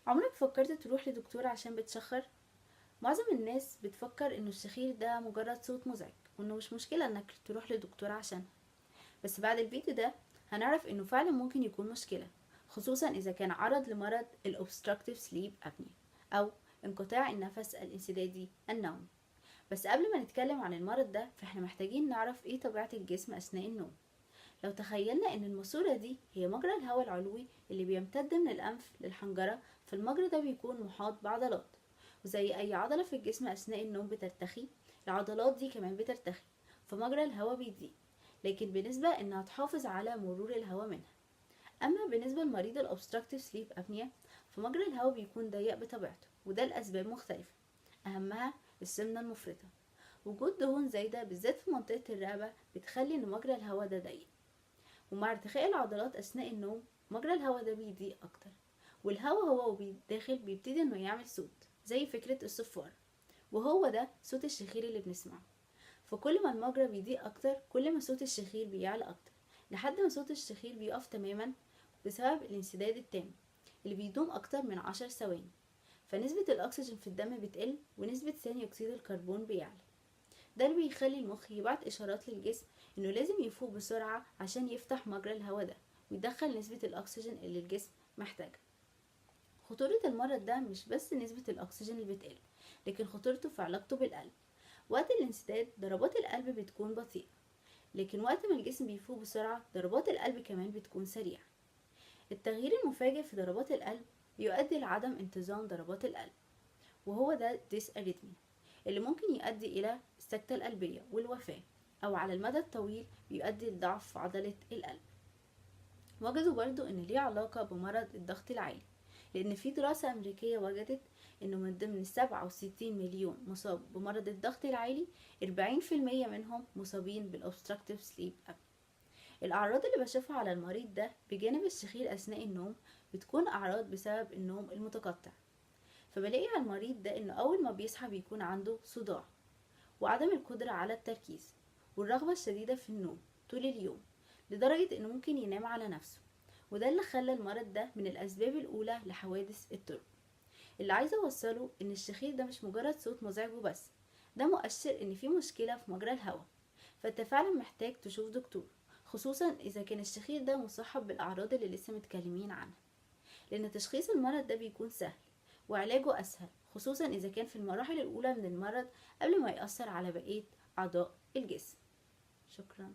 عمرك فكرت تروح لدكتور عشان بتشخر؟ معظم الناس بتفكر انه الشخير ده مجرد صوت مزعج، وانه مش مشكلة انك تروح لدكتور عشان. بس بعد الفيديو ده هنعرف انه فعلا ممكن يكون مشكلة، خصوصا اذا كان عرض لمرض ال obstructive sleep apnea او انقطاع النفس الانسدادي النومي. بس قبل ما نتكلم عن المرض ده فاحنا محتاجين نعرف ايه طبيعة الجسم اثناء النوم. لو تخيلنا ان الماسورة دي هي مجرى الهواء العلوي اللي بيمتد من الانف للحنجرة، فالمجرى ده بيكون محاط بعضلات، وزي اي عضلة في الجسم اثناء النوم بترتخي، العضلات دي كمان بترتخي، فمجرى الهواء بيضيق، لكن بنسبة انها تحافظ على مرور الهواء منها. اما بالنسبة لمريض الأوبستراكتيف سليب ابنيا، فمجرى الهواء بيكون ضيق بطبيعته، وده لأسباب مختلفة، اهمها السمنة المفرطة. وجود دهون زايدة بالذات في منطقة الرقبة بتخلي ان مجرى الهواء ده ضيق، ومع ارتخاء العضلات أثناء النوم مجرى الهواء ده بيضيق أكتر، والهواء هو داخل بيبتدي إنه يعمل صوت زي فكرة الصفارة، وهو ده صوت الشخير اللي بنسمعه. فكل ما المجرى بيضيق أكتر كل ما صوت الشخير بيعلى أكتر، لحد ما صوت الشخير بيقف تماما بسبب الانسداد التام اللي بيدوم أكتر من 10 ثواني. فنسبة الأكسجين في الدم بتقل ونسبة ثاني أكسيد الكربون بيعلى. ده اللي بيخلي المخ يبعت إشارات للجسم إنه لازم يفوق بسرعة عشان يفتح مجرى الهواء ده ويدخل نسبة الأكسجين اللي الجسم محتاجها. خطورة المرض ده مش بس نسبة الأكسجين اللي بتقل، لكن خطورته في علاقته بالقلب. وقت الانسداد ضربات القلب بتكون بطيئة، لكن وقت ما الجسم بيفوق بسرعة ضربات القلب كمان بتكون سريعة. التغيير المفاجئ في ضربات القلب بيؤدي لعدم انتظام ضربات القلب، وهو ده ديس أريتميا اللي ممكن يؤدي إلى السكتة القلبية والوفاة، أو على المدى الطويل بيؤدي لضعف عضلة القلب. وجدوا برضو إن ليه علاقة بمرض الضغط العالي، لأن في دراسة أمريكية وجدت إنه من ضمن 67 مليون مصاب بمرض الضغط العالي 40% منهم مصابين بالأوبستراكتيف سليب أب. الأعراض اللي بشوفها على المريض ده بجانب الشخير أثناء النوم بتكون أعراض بسبب النوم المتقطع. فبلاقي على المريض ده إنه أول ما بيصحى بيكون عنده صداع، وعدم القدرة على التركيز، والرغبة الشديدة في النوم طول اليوم، لدرجة انه ممكن ينام على نفسه. وده اللي خلى المرض ده من الأسباب الأولى لحوادث الطرق. اللي عايزة أوصله إن الشخير ده مش مجرد صوت مزعج وبس، ده مؤشر إن في مشكلة في مجرى الهواء، فأنت فعلا محتاج تشوف دكتور، خصوصا إذا كان الشخير ده مصاحب بالأعراض اللي لسه متكلمين عنها، لأن تشخيص المرض ده بيكون سهل وعلاجه أسهل، خصوصا إذا كان في المراحل الأولى من المرض قبل ما يأثر على بقية أعضاء الجسم. شكرا.